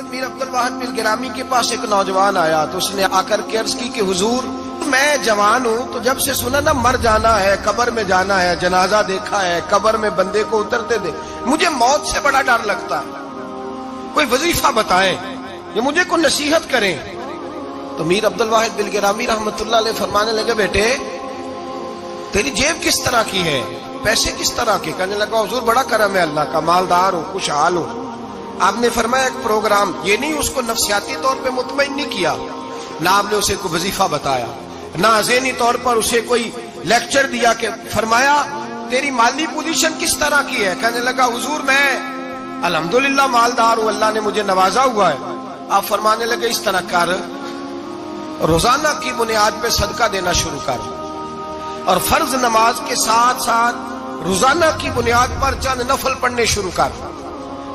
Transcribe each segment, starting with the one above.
کہ میر عبد الواحد بالگرامی کے پاس ایک نوجوان آیا تو اس نے آ کر کے عرض کی کہ حضور میں جوان ہوں، تو جب سے سنا نا مر جانا ہے، قبر میں جانا ہے، جنازہ دیکھا ہے، قبر میں بندے کو اترتے دے، مجھے موت سے بڑا ڈر لگتا ہے، کوئی وظیفہ بتائیں یا مجھے کوئی نصیحت کریں۔ تو میر عبد الواحد بالگرامی رحمت اللہ علیہ فرمانے لگے بیٹے تیری جیب کس طرح کی ہے، پیسے کس طرح کے؟ کہنے لگا حضور بڑا کرم ہے اللہ کا، مالدار ہوں، خوشحال ہوں۔ آپ نے فرمایا ایک پروگرام، یہ نہیں اس کو نفسیاتی طور پہ مطمئن نہیں کیا، نہ آپ نے اسے کوئی وظیفہ بتایا، نہ ذہنی طور پر اسے کوئی لیکچر دیا، کہ فرمایا تیری مالی پوزیشن کس طرح کی ہے؟ کہنے لگا حضور میں الحمدللہ مالدار ہوں، اللہ نے مجھے نوازا ہوا ہے۔ آپ فرمانے لگے اس طرح کر، روزانہ کی بنیاد پہ صدقہ دینا شروع کر، اور فرض نماز کے ساتھ ساتھ روزانہ کی بنیاد پر چند نفل پڑھنے شروع کر،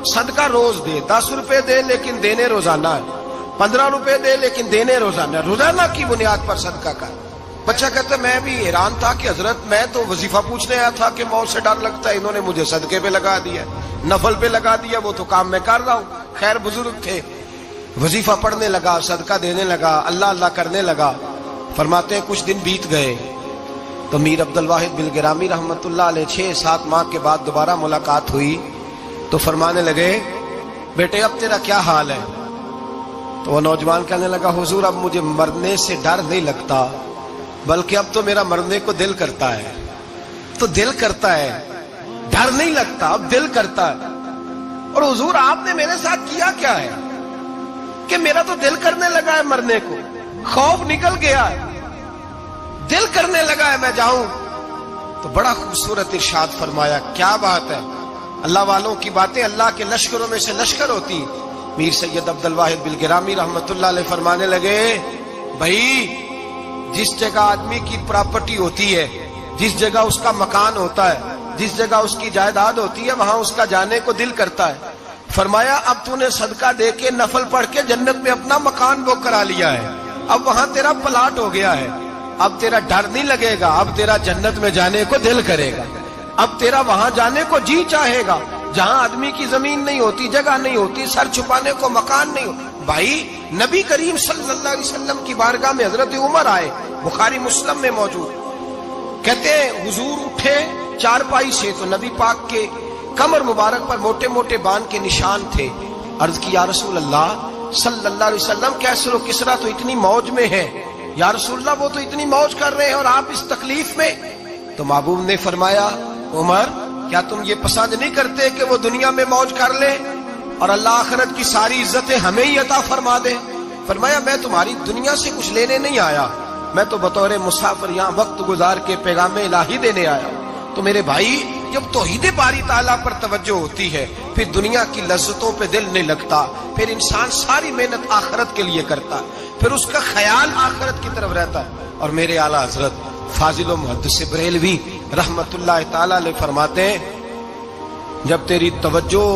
صدقہ روز دے، 10 روپے دے لیکن دینے روزانہ ہے، 15 روپے دے لیکن دینے روزانہ ہے، روزانہ کی بنیاد پر صدقہ کر۔ بچہ کہتا میں بھی حیران تھا کہ حضرت میں تو وظیفہ پوچھنے آیا تھا کہ موت سے ڈر لگتا ہے، انہوں نے مجھے صدقے پہ لگا دیا، نفل پہ لگا دیا، وہ تو کام میں کر رہا ہوں۔ خیر بزرگ تھے، وظیفہ پڑھنے لگا، صدقہ دینے لگا، اللہ اللہ کرنے لگا۔ فرماتے ہیں کچھ دن بیت گئے تو میر عبد الواحد بالگرامی رحمت اللہ علیہ 6-7 ماہ کے بعد دوبارہ ملاقات ہوئی تو فرمانے لگے بیٹے اب تیرا کیا حال ہے؟ تو وہ نوجوان کہنے لگا حضور اب مجھے مرنے سے ڈر نہیں لگتا، بلکہ اب تو میرا مرنے کو دل کرتا ہے، تو دل کرتا ہے، ڈر نہیں لگتا، اب دل کرتا ہے۔ اور حضور آپ نے میرے ساتھ کیا کیا ہے کہ میرا تو دل کرنے لگا ہے مرنے کو، خوف نکل گیا ہے، دل کرنے لگا ہے میں جاؤں۔ تو بڑا خوبصورت ارشاد فرمایا، کیا بات ہے، اللہ والوں کی باتیں اللہ کے لشکروں میں سے لشکر ہوتی۔ میر سید عبد الواحد بالگرامی رحمت اللہ علیہ فرمانے لگے بھائی جس جگہ آدمی کی پراپرٹی ہوتی ہے، جس جگہ اس کا مکان ہوتا ہے، جس جگہ اس کی جائیداد ہوتی ہے، وہاں اس کا جانے کو دل کرتا ہے۔ فرمایا اب تو نے صدقہ دے کے نفل پڑھ کے جنت میں اپنا مکان بک کرا لیا ہے، اب وہاں تیرا پلاٹ ہو گیا ہے، اب تیرا ڈر نہیں لگے گا، اب تیرا جنت میں جانے کو دل کرے گا، اب تیرا وہاں جانے کو جی چاہے گا جہاں آدمی کی زمین نہیں ہوتی، جگہ نہیں ہوتی، سر چھپانے کو مکان نہیں ہوتا۔ بھائی نبی کریم صلی اللہ علیہ وسلم کی بارگاہ میں حضرت عمر آئے، بخاری مسلم میں موجود، کہتے ہیں حضور اٹھے چارپائی سے تو نبی پاک کے کمر مبارک پر موٹے موٹے بان کے نشان تھے۔ عرض کی یا رسول اللہ صلی اللہ علیہ وسلم کیسر و کسرا تو اتنی موج میں ہے، یا رسول اللہ وہ تو اتنی موج کر رہے ہیں اور آپ اس تکلیف میں۔ تو محبوب نے فرمایا عمر کیا تم یہ پسند نہیں کرتے کہ وہ دنیا میں موج کر لے اور اللہ آخرت کی ساری عزتیں ہمیں ہی عطا فرما دے؟ فرمایا میں تمہاری دنیا سے کچھ لینے نہیں آیا، میں تو بطور مسافر یہاں وقت گزار کے پیغام الہی دینے آیا۔ تو میرے بھائی جب توحید باری تعالیٰ پر توجہ ہوتی ہے پھر دنیا کی لذتوں پہ دل نہیں لگتا، پھر انسان ساری محنت آخرت کے لیے کرتا، پھر اس کا خیال آخرت کی طرف رہتا ہے۔ اور میرے اعلیٰ حضرت فاضل و محدث بریلوی رحمت اللہ تعالیٰ علیہ فرماتے ہیں جب تیری توجہ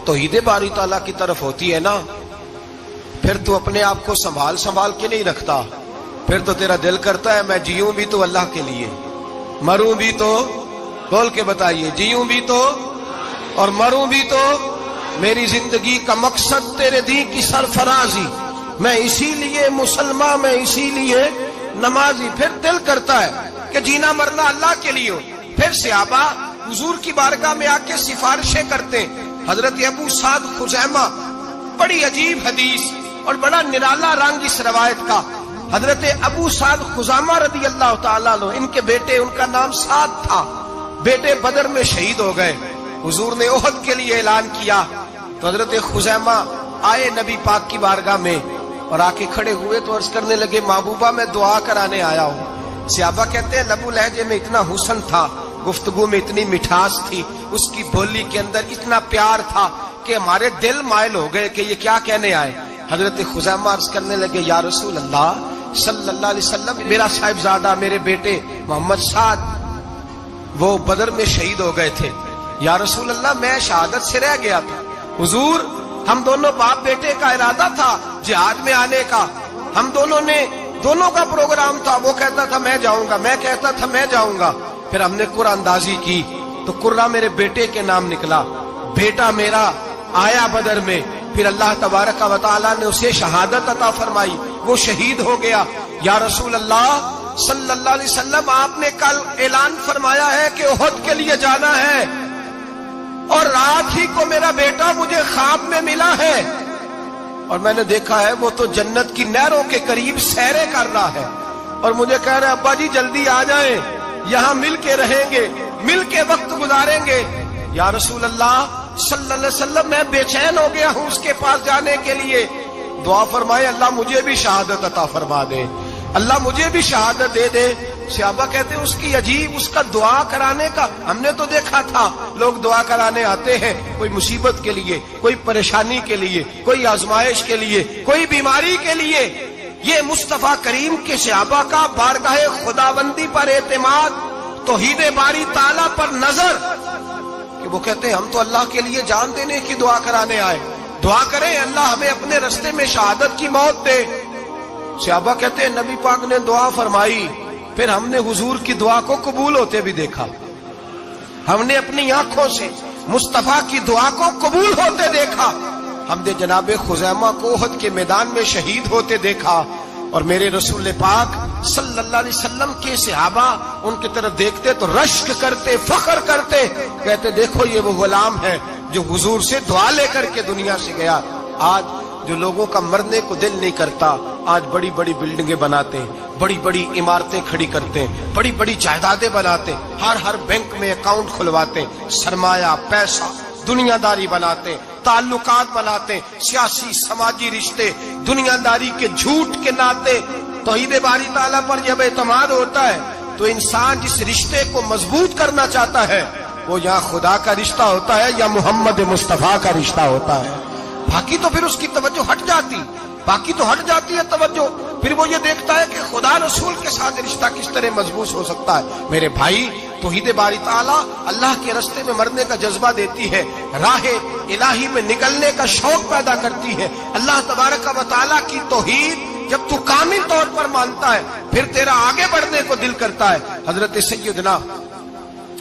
توحید باری تعالیٰ کی طرف ہوتی ہے نا پھر تو اپنے آپ کو سنبھال کے نہیں رکھتا، پھر تو تیرا دل کرتا ہے میں جیوں بھی تو اللہ کے لیے، مروں بھی تو، بول کے بتائیے، جیوں بھی تو اور مروں بھی تو میری زندگی کا مقصد تیرے دین کی سرفرازی، میں اسی لیے مسلمان، میں اسی لیے نمازی۔ پھر دل کرتا ہے کہ جینا مرنا اللہ کے لیے ہو۔ پھر صحابہ حضور کی بارگاہ میں آ کے سفارشیں کرتے ہیں۔ حضرت ابو سعد خزیمہ، بڑی عجیب حدیث اور بڑا نرالا رنگ اس روایت کا، حضرت ابو سعد خزیمہ رضی اللہ تعالیٰ عنہ، ان کے بیٹے، ان کا نام سعد تھا، بیٹے بدر میں شہید ہو گئے۔ حضور نے احد کے لیے اعلان کیا تو حضرت خزیمہ آئے نبی پاک کی بارگاہ میں اور آ کے کھڑے ہوئے تو عرض کرنے لگے محبوبہ میں دعا کرانے آیا ہوں۔ صحابہ کہتے ہیں لبو لہجے میں اتنا حسن تھا، گفتگو میں اتنی مٹھاس تھی، اس کی بولی کے اندر اتنا پیار تھا کہ ہمارے دل مائل ہو گئے کہ یہ کیا کہنے آئے۔ حضرت خزیمہ عرض کرنے لگے یا رسول اللہ صلی اللہ علیہ وسلم میرا صاحبزادہ، میرے بیٹے محمد سعد وہ بدر میں شہید ہو گئے تھے، یا رسول اللہ میں شہادت سے رہ گیا تھا، حضور ہم دونوں باپ بیٹے کا ارادہ تھا جہاد میں آنے کا، ہم دونوں کا پروگرام تھا، وہ کہتا تھا میں جاؤں گا، میں کہتا تھا میں جاؤں گا۔ پھر ہم نے قرعہ اندازی کی تو قرہ میرے بیٹے کے نام نکلا، بیٹا میرا آیا بدر میں، پھر اللہ تبارک و تعالیٰ نے اسے شہادت عطا فرمائی، وہ شہید ہو گیا۔ یا رسول اللہ صلی اللہ علیہ وسلم، آپ نے کل اعلان فرمایا ہے کہ احد کے لیے جانا ہے، اور رات ہی کو میرا بیٹا مجھے خواب میں ملا ہے، اور میں نے دیکھا ہے وہ تو جنت کی نہروں کے قریب سیرے کر رہا ہے، اور مجھے کہہ رہے ابا جی جلدی آ جائیں، یہاں مل کے رہیں گے، مل کے وقت گزاریں گے۔ یا رسول اللہ صلی اللہ علیہ وسلم، میں بے چین ہو گیا ہوں اس کے پاس جانے کے لیے، دعا فرمائے اللہ مجھے بھی شہادت عطا فرما دے، اللہ مجھے بھی شہادت دے دے۔ صحابہ کہتے ہیں اس کی عجیب، اس کا دعا کرانے کا، ہم نے تو دیکھا تھا لوگ دعا کرانے آتے ہیں کوئی مصیبت کے لیے، کوئی پریشانی کے لیے، کوئی آزمائش کے لیے، کوئی بیماری کے لیے۔ یہ مصطفیٰ کریم کے صحابہ کا بارگاہ خداوندی پر اعتماد، توحید باری تعالیٰ پر نظر، کہ وہ کہتے ہیں ہم تو اللہ کے لیے جان دینے کی دعا کرانے آئے، دعا کریں اللہ ہمیں اپنے رستے میں شہادت کی موت دے۔ صحابہ کہتے ہیں نبی پاک نے دعا فرمائی، پھر ہم نے حضور کی دعا کو قبول ہوتے بھی دیکھا، ہم نے اپنی آنکھوں سے مصطفیٰ کی دعا کو قبول ہوتے دیکھا، ہم نے جناب خزیمہ کو احد کے میدان میں شہید ہوتے دیکھا، اور میرے رسول پاک صلی اللہ علیہ وسلم کے صحابہ ان کی طرف دیکھتے تو رشک کرتے، فخر کرتے، کہتے دیکھو یہ وہ غلام ہے جو حضور سے دعا لے کر کے دنیا سے گیا۔ آج جو لوگوں کا مرنے کو دل نہیں کرتا، آج بڑی بڑی بلڈنگیں بناتے ہیں، بڑی بڑی عمارتیں کھڑی کرتے ہیں، بڑی بڑی جائیدادیں بناتے ہیں، ہر بینک میں اکاؤنٹ کھلواتے ہیں، سرمایہ، پیسہ، دنیا داری بناتے ہیں، تعلقات بناتے ہیں، سیاسی سماجی رشتے، دنیا داری کے جھوٹ کے ناطے۔ توحید باری تعالیٰ پر جب اعتماد ہوتا ہے تو انسان جس رشتے کو مضبوط کرنا چاہتا ہے وہ یا خدا کا رشتہ ہوتا ہے یا محمد مصطفیٰ کا رشتہ ہوتا ہے، باقی تو پھر اس کی توجہ ہٹ جاتی، باقی تو ہٹ جاتی ہے توجہ، پھر وہ یہ دیکھتا ہے کہ خدا رسول کے ساتھ رشتہ کس طرح مضبوط ہو سکتا ہے۔ میرے بھائی، توحید باری تعالیٰ اللہ کے رستے میں مرنے کا جذبہ دیتی ہے، راہ الہی میں نکلنے کا شوق پیدا کرتی ہے۔ اللہ تبارک و تعالیٰ کی توحید جب تو کامل طور پر مانتا ہے پھر تیرا آگے بڑھنے کو دل کرتا ہے۔ حضرت سیدنا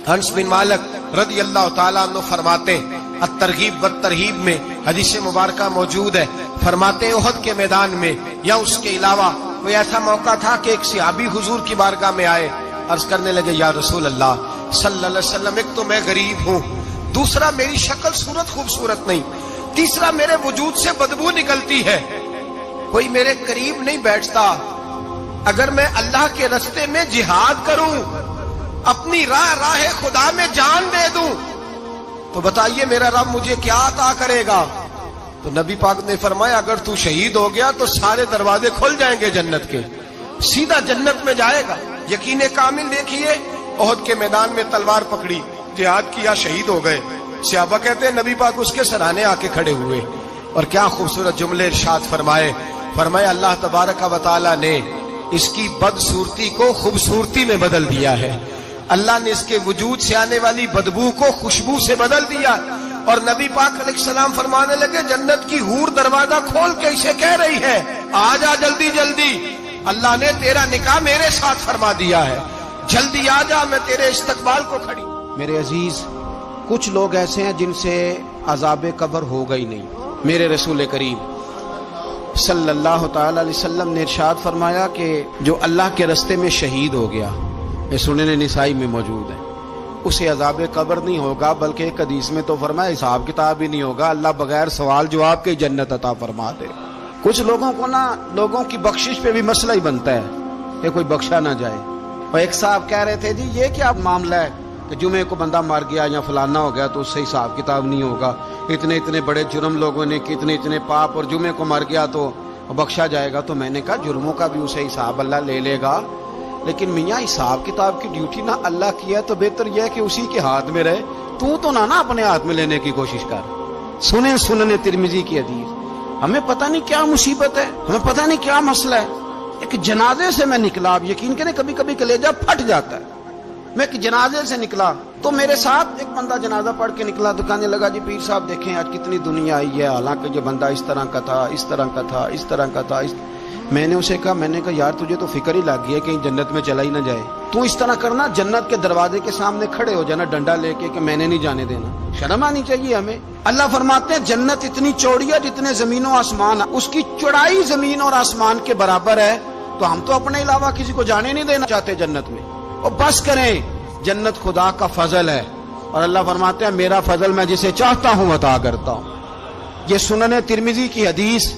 انس بن مالک رضی اللہ تعالیٰ عنہ فرماتے ہیں، الترغیب والترہیب میں حدیث مبارکہ موجود ہے، فرماتے ہیں احد کے میدان میں یا اس کے علاوہ کوئی ایسا موقع تھا کہ ایک صحابی حضور کی بارگاہ میں آئے، عرض کرنے لگے یا رسول اللہ صلی اللہ علیہ وسلم، ایک تو میں غریب ہوں، دوسرا میری شکل صورت خوبصورت نہیں، تیسرا میرے وجود سے بدبو نکلتی ہے، کوئی میرے قریب نہیں بیٹھتا، اگر میں اللہ کے رستے میں جہاد کروں، اپنی راہ خدا میں جان دے دوں، تو بتائیے میرا رب مجھے کیا عطا کرے گا؟ تو نبی پاک نے فرمایا اگر تو شہید ہو گیا تو سارے دروازے کھل جائیں گے جنت کے، سیدھا جنت میں جائے گا۔ یقین کامل دیکھیے، احد کے میدان میں تلوار پکڑی، جہاد کیا، شہید ہو گئے، صحابہ کہتے ہیں نبی پاک اس کے سرانے آ کے کھڑے ہوئے، اور کیا خوبصورت جملے ارشاد فرمایا اللہ تبارک و تعالیٰ نے اس کی بدصورتی کو خوبصورتی میں بدل دیا ہے، اللہ نے اس کے وجود سے آنے والی بدبو کو خوشبو سے بدل دیا، اور نبی پاک علیہ السلام فرمانے لگے جنت کی حور دروازہ کھول کے اسے کہہ رہی ہے آ جا جلدی جلدی، اللہ نے تیرا نکاح میرے ساتھ فرما دیا ہے، جلدی آ جا، میں تیرے استقبال کو کھڑی۔ میرے عزیز، کچھ لوگ ایسے ہیں جن سے عذاب قبر ہوگا ہی نہیں۔ میرے رسول کریم صلی اللہ تعالی علیہ وسلم نے ارشاد فرمایا کہ جو اللہ کے رستے میں شہید ہو گیا، یہ سنن نسائی میں موجود ہے، اسے عذاب قبر نہیں ہوگا، بلکہ ایک حدیث میں تو فرمایا حساب کتاب ہی نہیں ہوگا، اللہ بغیر سوال جواب کے جنت عطا فرما دے۔ کچھ لوگوں کو لوگوں کی بخشش پہ بھی مسئلہ ہی بنتا ہے کہ کوئی بخشا نہ جائے، اور ایک صاحب کہہ رہے تھے جی یہ کیا معاملہ ہے کہ جمعے کو بندہ مر گیا یا فلانا ہو گیا تو اس سے حساب کتاب نہیں ہوگا، اتنے بڑے جرم لوگوں نے کی، اتنے پاپ، اور جمعے کو مر گیا تو بخشا جائے گا۔ تو میں نے کہا جرموں کا بھی اسے حساب اللہ لے لے گا، لیکن میاں حساب کتاب کی ڈیوٹی نہ اللہ کی ہے تو بہتر یہ ہے کہ اسی کے ہاتھ میں رہے، تو نہ اپنے ہاتھ میں لینے کی کوشش کر۔ سنن ترمذی کی حدیث، ہمیں پتہ نہیں کیا مصیبت ہے، ہمیں پتہ نہیں کیا مسئلہ ہے۔ ایک جنازے سے میں نکلا، آپ یقین کریں کبھی کبھی کلیجہ پھٹ جاتا ہے، میں ایک جنازے سے نکلا تو میرے ساتھ ایک بندہ جنازہ پڑھ کے نکلا تو کہنے لگا جی پیر صاحب دیکھیں آج کتنی دنیا آئی ہے، حالانکہ یہ بندہ اس طرح کا تھا، اس طرح کا تھا، اس طرح کا تھا۔ میں نے اسے کہا یار تجھے تو فکر ہی لگ گئی ہے کہیں جنت میں چلا ہی نہ جائے. تو اس طرح کرنا جنت کے دروازے کے سامنے کھڑے ہو جانا ڈنڈا لے کے کہ میں نے نہیں جانے دینا. شرم آنی چاہیے ہمیں. اللہ فرماتے ہیں جنت اتنی چوڑی ہے جتنے زمین و آسمان، اس کی چوڑائی زمین اور آسمان کے برابر ہے. تو ہم تو اپنے علاوہ کسی کو جانے نہیں دینا چاہتے جنت میں. اور بس کریں، جنت خدا کا فضل ہے. اور اللہ فرماتے ہیں میرا فضل میں جسے چاہتا ہوں عطا کرتا ہوں. یہ سنن ترمذی کی حدیث،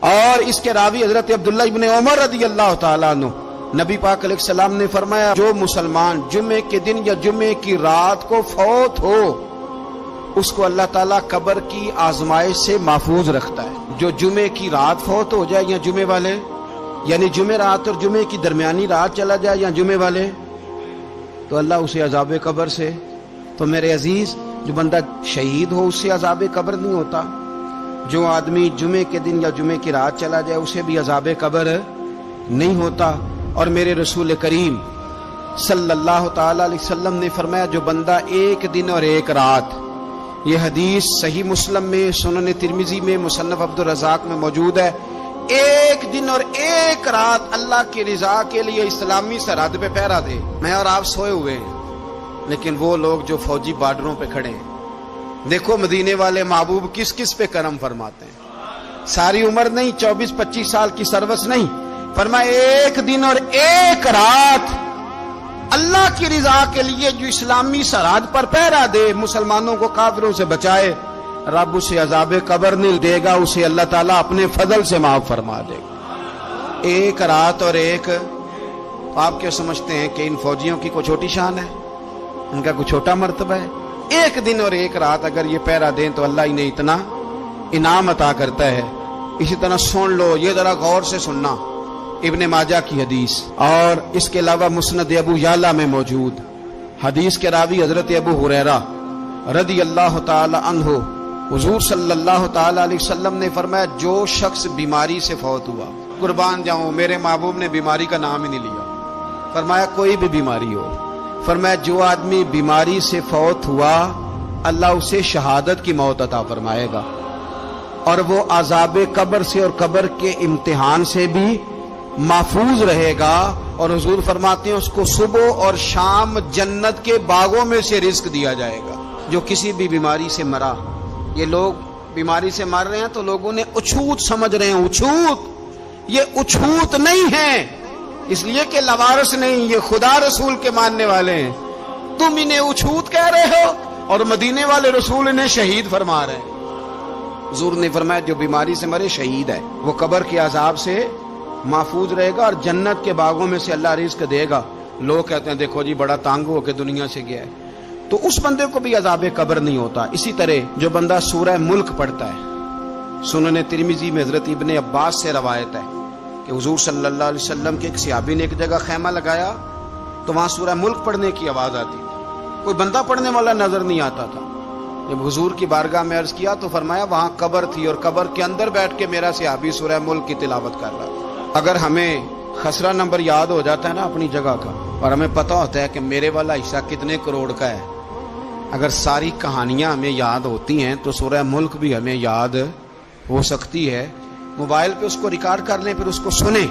اور اس کے راوی حضرت عبداللہ ابن عمر رضی اللہ تعالیٰ عنہ. نبی پاک علیہ السلام نے فرمایا جو مسلمان جمعے کے دن یا جمعے کی رات کو فوت ہو اس کو اللہ تعالیٰ قبر کی آزمائش سے محفوظ رکھتا ہے. جو جمعے کی رات فوت ہو جائے یا جمعے والے، یعنی جمعے رات اور جمعے کی درمیانی رات چلا جائے یا جمعے والے، تو اللہ اسے عذاب قبر سے، تو میرے عزیز جو بندہ شہید ہو اس سے عذاب قبر نہیں ہوتا. جو آدمی جمعے کے دن یا جمعے کی رات چلا جائے اسے بھی عذاب قبر نہیں ہوتا. اور میرے رسول کریم صلی اللہ تعالی علیہ وسلم نے فرمایا جو بندہ ایک دن اور ایک رات، یہ حدیث صحیح مسلم میں، سنن ترمذی میں، مصنف عبد الرزاق میں موجود ہے، ایک دن اور ایک رات اللہ کی رضا کے لیے اسلامی سرحد پہ پہرا دے. میں اور آپ سوئے ہوئے ہیں لیکن وہ لوگ جو فوجی بارڈروں پہ کھڑے ہیں، دیکھو مدینے والے محبوب کس کس پہ کرم فرماتے ہیں. ساری عمر نہیں، 24-25 سال کی سروس نہیں، فرمایا ایک دن اور ایک رات اللہ کی رضا کے لیے جو اسلامی سرحد پر پہرا دے، مسلمانوں کو کافروں سے بچائے، رب اسے عذاب قبر نہیں دے گا، اسے اللہ تعالیٰ اپنے فضل سے معاف فرما دے گا. ایک رات اور ایک، آپ کیا سمجھتے ہیں کہ ان فوجیوں کی کوئی چھوٹی شان ہے؟ ان کا کوئی چھوٹا مرتبہ ہے؟ ایک دن اور ایک رات اگر یہ پہرا دیں تو اللہ انہیں اتنا انعام عطا کرتا ہے. اسی طرح سن لو، یہ ذرا غور سے سننا، ابن ماجہ کی حدیث، اور اس کے علاوہ مسند ابو یعلا میں موجود حدیث کے راوی حضرت ابو ہریرہ رضی اللہ تعالی عنہ، حضور صلی اللہ تعالی علیہ وسلم نے فرمایا جو شخص بیماری سے فوت ہوا، قربان جاؤں میرے محبوب نے بیماری کا نام ہی نہیں لیا، فرمایا کوئی بھی بیماری ہو، فرمایا جو آدمی بیماری سے فوت ہوا اللہ اسے شہادت کی موت عطا فرمائے گا، اور وہ عذاب قبر سے اور قبر کے امتحان سے بھی محفوظ رہے گا. اور حضور فرماتے ہیں اس کو صبح اور شام جنت کے باغوں میں سے رزق دیا جائے گا. جو کسی بھی بیماری سے مرا، یہ لوگ بیماری سے مر رہے ہیں تو لوگوں نے اچھوت سمجھ رہے ہیں، اچھوت، یہ اچھوت نہیں ہے، اس لیے کہ لوارث نہیں، یہ خدا رسول کے ماننے والے ہیں. تم انہیں اچھوت کہہ رہے ہو اور مدینے والے رسول انہیں شہید فرما رہے ہیں. حضور نے فرمایا جو بیماری سے مرے شہید ہے، وہ قبر کے عذاب سے محفوظ رہے گا اور جنت کے باغوں میں سے اللہ رزق دے گا. لوگ کہتے ہیں دیکھو جی بڑا تانگ ہو کے دنیا سے گیا ہے، تو اس بندے کو بھی عذاب قبر نہیں ہوتا. اسی طرح جو بندہ سورہ ملک پڑھتا ہے، سنن ترمذی میں حضرت ابن عباس سے روایت ہے کہ حضور صلی اللہ علیہ وسلم کے ایک صحابی نے ایک جگہ خیمہ لگایا تو وہاں سورہ ملک پڑھنے کی آواز آتی تھی، کوئی بندہ پڑھنے والا نظر نہیں آتا تھا. جب حضور کی بارگاہ میں عرض کیا تو فرمایا وہاں قبر تھی اور قبر کے اندر بیٹھ کے میرا صحابی سورہ ملک کی تلاوت کر رہا تھا. اگر ہمیں خسرہ نمبر یاد ہو جاتا ہے نا اپنی جگہ کا، اور ہمیں پتہ ہوتا ہے کہ میرے والا حصہ کتنے کروڑ کا ہے، اگر ساری کہانیاں ہمیں یاد ہوتی ہیں تو سورہ ملک بھی ہمیں یاد ہو سکتی ہے. موبائل پہ اس کو ریکارڈ کر لیں، پھر اس کو سنیں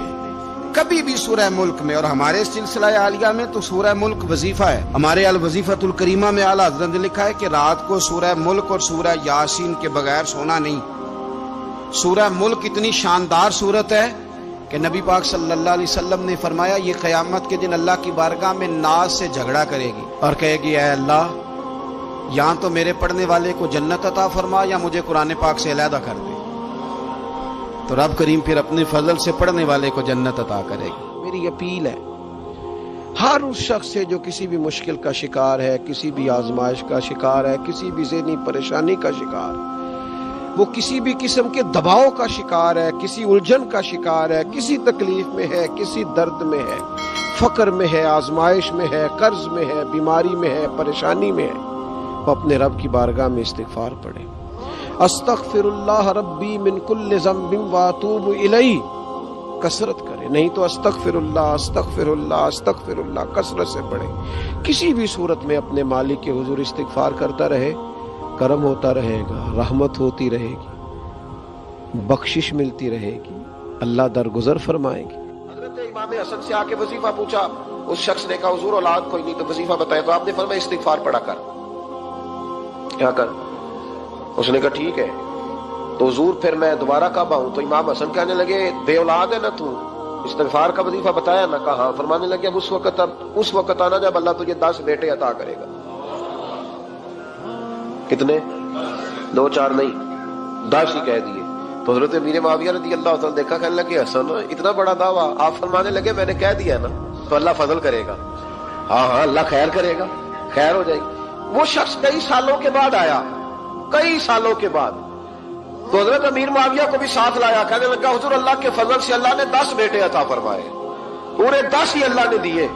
کبھی بھی سورہ ملک میں. اور ہمارے سلسلہ عالیہ میں تو سورہ ملک وظیفہ ہے. ہمارے الوظیفۃ الکریمہ میں اعلیٰ حضرت نے لکھا ہے کہ رات کو سورہ ملک اور سورہ یاسین کے بغیر سونا نہیں. سورہ ملک اتنی شاندار صورت ہے کہ نبی پاک صلی اللہ علیہ وسلم نے فرمایا یہ قیامت کے دن اللہ کی بارگاہ میں ناز سے جھگڑا کرے گی اور کہے گی اے اللہ یا تو میرے پڑھنے والے کو جنت عطا فرما یا مجھے قرآن پاک سے علیحدہ کر دے. تو رب کریم پھر اپنے فضل سے پڑھنے والے کو جنت عطا کرے گی. میری اپیل ہے ہر اس شخص سے جو کسی بھی مشکل کا شکار ہے، کسی بھی آزمائش کا شکار ہے، کسی بھی ذہنی پریشانی کا شکار ہے، وہ کسی بھی قسم کے دباؤ کا شکار ہے، کسی الجھن کا شکار ہے، کسی تکلیف میں ہے، کسی درد میں ہے، فقر میں ہے، آزمائش میں ہے، قرض میں ہے، بیماری میں ہے، پریشانی میں ہے، وہ اپنے رب کی بارگاہ میں استغفار پڑھے. استغفر اللہ ربی من کل ذنب واتوب الیہ کثرت کرے، نہیں تو استغفر اللہ استغفر اللہ استغفر اللہ کثرت سے پڑھے. کسی بھی صورت میں اپنے مالک کے حضور استغفار کرتا رہے، کرم ہوتا رہے گا، رحمت ہوتی رہے گی، بخشش ملتی رہے گی، اللہ درگزر فرمائے گی۔ حضرت امام حسن سے آ کے وظیفہ پوچھا، اس شخص نے کہا حضور اولاد کوئی نہیں تو وظیفہ بتایا، تو آپ نے فرمایا استغفار پڑھا کر، کیا کر؟ اس نے کہا ٹھیک ہے۔ تو حضور پھر میں دوبارہ کب آؤں؟ تو امام حسن کہنے لگے بے اولاد ہے نا تو، استغفار کا وظیفہ بتایا نا؟ کہا ہاں۔ فرمانے لگے اب اس وقت آنا جب اللہ تجھے 10 بیٹے عطا کرے گا۔ کتنے؟ 2 4 نہیں، 10 ہی کہہ دیے۔ تو حضرت امیر معاویہ رضی اللہ تعالیٰ دیکھا، کہنے لگے حسن اتنا بڑا دعویٰ؟ آپ فرمانے لگے میں نے کہہ دیا نا تو اللہ فضل کرے گا۔ ہاں ہاں اللہ خیر کرے گا، خیر ہو جائے گی۔ وہ شخص کئی سالوں کے بعد آیا، کئی سالوں کے بعد، تو حضرت امیر معاویہ کو بھی ساتھ لایا، کہنے لگا حضور اللہ کے فضل سے اللہ نے 10 بیٹے عطا فرمائے، پورے 10 ہی اللہ نے دیے۔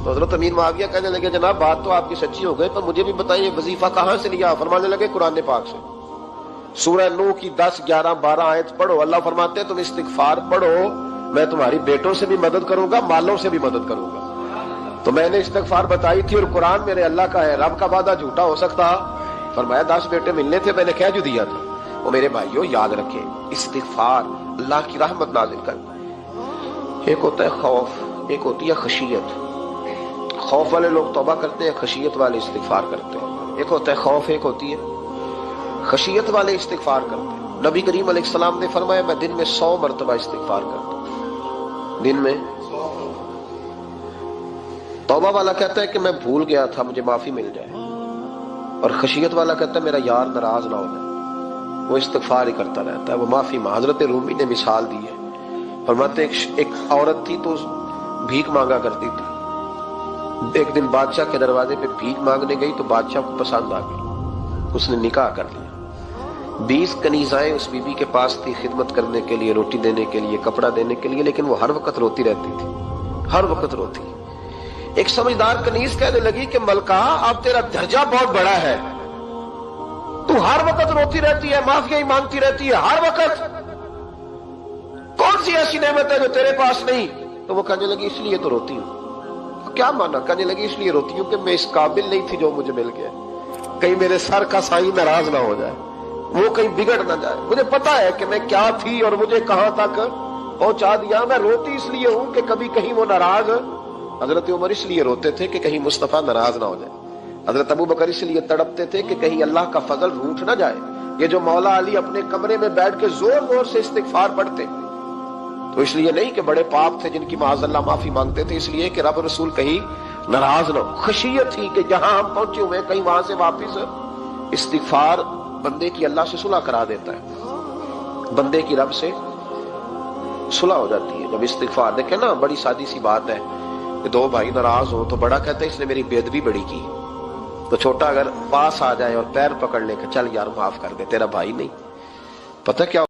تو حضرت امیر معاویہ کہنے لگے جناب بات تو آپ کی سچی ہو گئی، پر مجھے بھی بتائیے وظیفہ کہاں سے لیا؟ فرمانے لگے قرآن پاک سے، سورہ نوح کی 10 11 12 آیت پڑھو۔ اللہ فرماتے ہیں تم استغفار پڑھو، میں تمہاری بیٹوں سے بھی مدد کروں گا، مالوں سے بھی مدد کروں گا۔ تو میں نے استغفار بتائی تھی، اور قرآن میرے اللہ کا ہے، رب کا وعدہ جھوٹا ہو سکتا؟ فرمایا 10 بیٹے ملنے تھے، میں نے کہہ جو دیا تھا۔ وہ میرے بھائیوں یاد رکھیں، استغفار اللہ کی رحمت نازل کر۔ ایک ہوتا ہے خوف، ایک ہوتی ہے خشیت۔ خوف والے لوگ توبہ کرتے ہیں، خشیت والے استغفار کرتے ہیں۔ ایک ہوتا ہے خوف، ایک ہوتی ہے خشیت والے استغفار کرتے ہیں۔ نبی کریم علیہ السلام نے فرمایا میں دن میں 100 مرتبہ استغفار کرتا ہوں، دن میں۔ توبہ والا کہتا ہے کہ میں بھول گیا تھا، مجھے معافی مل جائے، اور خشیت والا کہتا ہے میرا یار ناراض نہ ہو جائے، وہ استغفار ہی کرتا رہتا ہے، وہ معافی مانگ۔ حضرت رومی نے مثال دی ہے، فرماتے ایک عورت تھی تو بھیک مانگا کرتی تھی، ایک دن بادشاہ کے دروازے پہ بھیک مانگنے گئی تو بادشاہ کو پسند آ گئی، اس نے نکاح کر لیا۔ 20 کنیزائیں اس بی بی کے پاس تھی خدمت کرنے کے لیے، روٹی دینے کے لیے، کپڑا دینے کے لیے، لیکن وہ ہر وقت روتی رہتی تھی، ہر وقت روتی۔ ایک سمجھدار کنیز کہنے لگی کہ ملکہ اب تیرا درجہ بہت بڑا ہے، تو ہر وقت روتی رہتی ہے، معافی مانگتی رہتی ہے ہر وقت، کون سی ایسی نعمت ہے جو تیرے پاس نہیں؟ تو وہ کہنے لگی اس لیے تو روتی ہوں۔ کیا مانا؟ کہنے لگی اس لیے روتی ہوں کہ میں اس قابل نہیں تھی جو مجھے مل گیا، کہیں میرے سر کا سائیں ناراض نہ ہو جائے، وہ کہیں بگڑ نہ جائے، مجھے پتا ہے کہ میں کیا تھی اور مجھے کہاں تک پہنچا دیا، میں روتی اس لیے ہوں کہ کبھی کہیں وہ ناراض۔ حضرت عمر اس لیے روتے تھے کہ کہیں مصطفیٰ ناراض نہ ہو جائے، حضرت ابو بکر اس لیے تڑپتے تھے کہ کہیں اللہ کا فضل روٹ نہ جائے۔ یہ جو مولا علی اپنے کمرے میں بیٹھ کے زور زور سے استغفار پڑھتے تو اس لیے نہیں کہ بڑے پاپ تھے جن کی معاذ اللہ معافی مانگتے تھے، اس لیے کہ رب رسول کہیں ناراض نہ ہو۔ خشیت تھی کہ جہاں ہم پہنچے ہوئے کہیں وہاں سے واپس۔ استغفار بندے کی اللہ سے صلح کرا دیتا ہے، بندے کی رب سے صلح ہو جاتی ہے جب استغفار۔ دیکھیں نا بڑی سادی سی بات ہے کہ 2 بھائی ناراض ہو تو بڑا کہتا ہے اس نے میری بے ادبی بڑی کی، تو چھوٹا اگر پاس آ جائے اور پیر پکڑ لے کہ چل یار معاف کر دے، تیرا بھائی نہیں، پتہ کیا